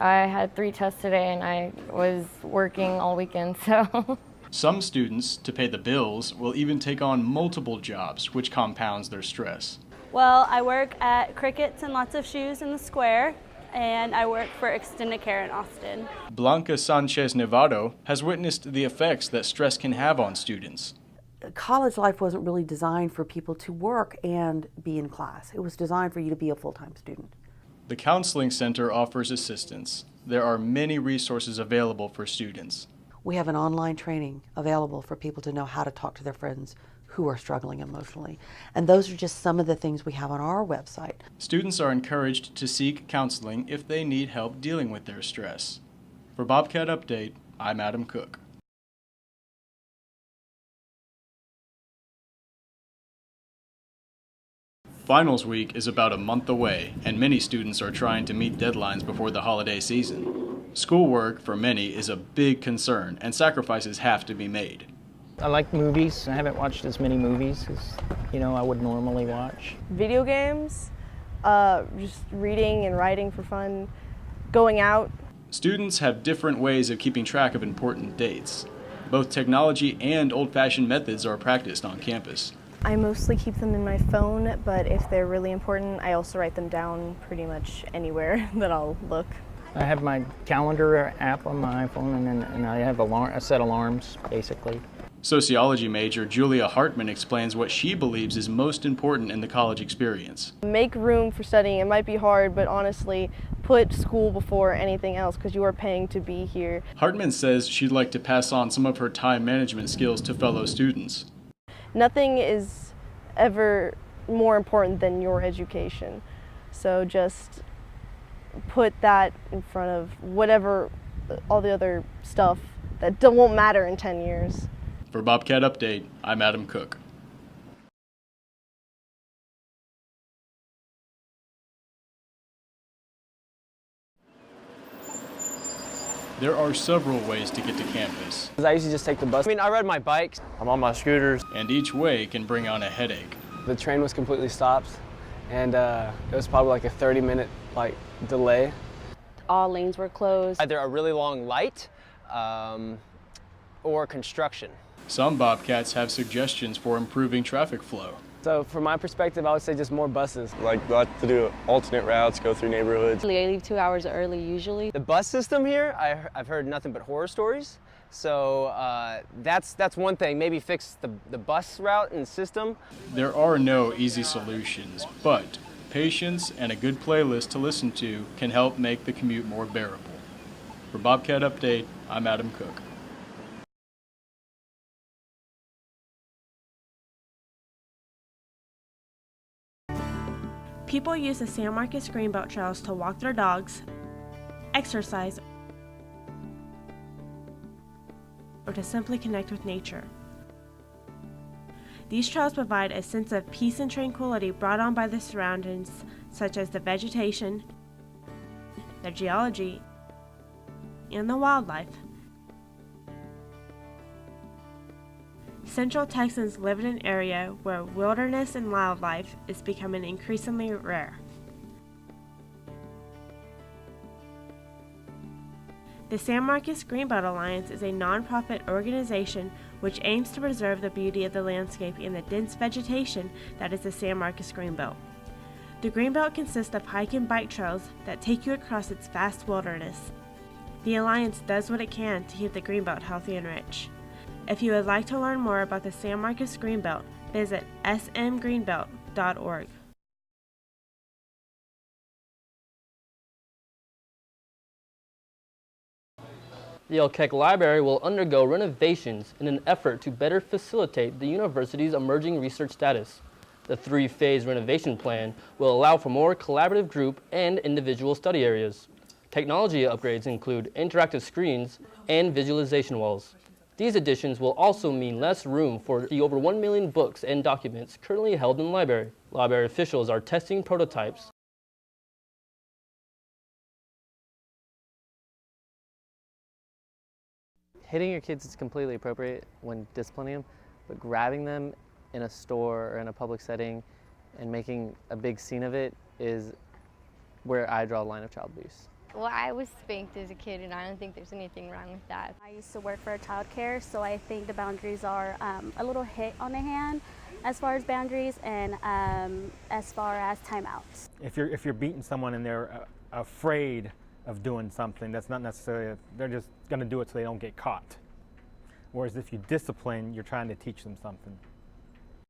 I had 3 tests today and I was working all weekend, so. Some students, to pay the bills, will even take on multiple jobs, which compounds their stress. Well, I work at Crickets and Lots of Shoes in the Square, and I work for Extended Care in Austin. Blanca Sanchez Nevado has witnessed the effects that stress can have on students. College life wasn't really designed for people to work and be in class. It was designed for you to be a full-time student. The Counseling Center offers assistance. There are many resources available for students. We have an online training available for people to know how to talk to their friends who are struggling emotionally. And those are just some of the things we have on our website. Students are encouraged to seek counseling if they need help dealing with their stress. For Bobcat Update, I'm Adam Cook. Finals week is about a month away, and many students are trying to meet deadlines before the holiday season. Schoolwork, for many, is a big concern, and sacrifices have to be made. I like movies. I haven't watched as many movies as, I would normally watch. Video games, just reading and writing for fun, going out. Students have different ways of keeping track of important dates. Both technology and old-fashioned methods are practiced on campus. I mostly keep them in my phone, but if they're really important, I also write them down pretty much anywhere that I'll look. I have my calendar app on my iPhone, and I have I set alarms, basically. Sociology major Julia Hartman explains what she believes is most important in the college experience. Make room for studying. It might be hard, but honestly, put school before anything else because you are paying to be here. Hartman says she'd like to pass on some of her time management skills to fellow students. Nothing is ever more important than your education. So just put that in front of whatever, all the other stuff that won't matter in 10 years. For Bobcat Update, I'm Adam Cook. There are several ways to get to campus. I usually just take the bus. I ride my bike. I'm on my scooters. And each way can bring on a headache. The train was completely stopped, and it was probably like a 30-minute delay. All lanes were closed. Either a really long light or construction. Some Bobcats have suggestions for improving traffic flow. So from my perspective, I would say just more buses. We'll have to do alternate routes, go through neighborhoods. I leave 2 hours early usually. The bus system here, I've heard nothing but horror stories. So that's one thing, maybe fix the bus route and system. There are no easy solutions, but patience and a good playlist to listen to can help make the commute more bearable. For Bobcat Update, I'm Adam Cook. People use the San Marcos Greenbelt trails to walk their dogs, exercise, or to simply connect with nature. These trails provide a sense of peace and tranquility brought on by the surroundings, such as the vegetation, the geology, and the wildlife. Central Texans live in an area where wilderness and wildlife is becoming increasingly rare. The San Marcos Greenbelt Alliance is a nonprofit organization which aims to preserve the beauty of the landscape and the dense vegetation that is the San Marcos Greenbelt. The Greenbelt consists of hike and bike trails that take you across its vast wilderness. The Alliance does what it can to keep the Greenbelt healthy and rich. If you would like to learn more about the San Marcos Greenbelt, visit smgreenbelt.org. The Yale Keck Library will undergo renovations in an effort to better facilitate the university's emerging research status. The 3-phase renovation plan will allow for more collaborative group and individual study areas. Technology upgrades include interactive screens and visualization walls. These additions will also mean less room for the over 1 million books and documents currently held in the library. Library officials are testing prototypes. Hitting your kids is completely appropriate when disciplining them, but grabbing them in a store or in a public setting and making a big scene of it is where I draw the line of child abuse. Well, I was spanked as a kid, and I don't think there's anything wrong with that. I used to work for childcare, so I think the boundaries are a little hit on the hand as far as boundaries and as far as timeouts. If you're beating someone and they're afraid of doing something, that's not necessarily, they're just going to do it so they don't get caught. Whereas if you discipline, you're trying to teach them something.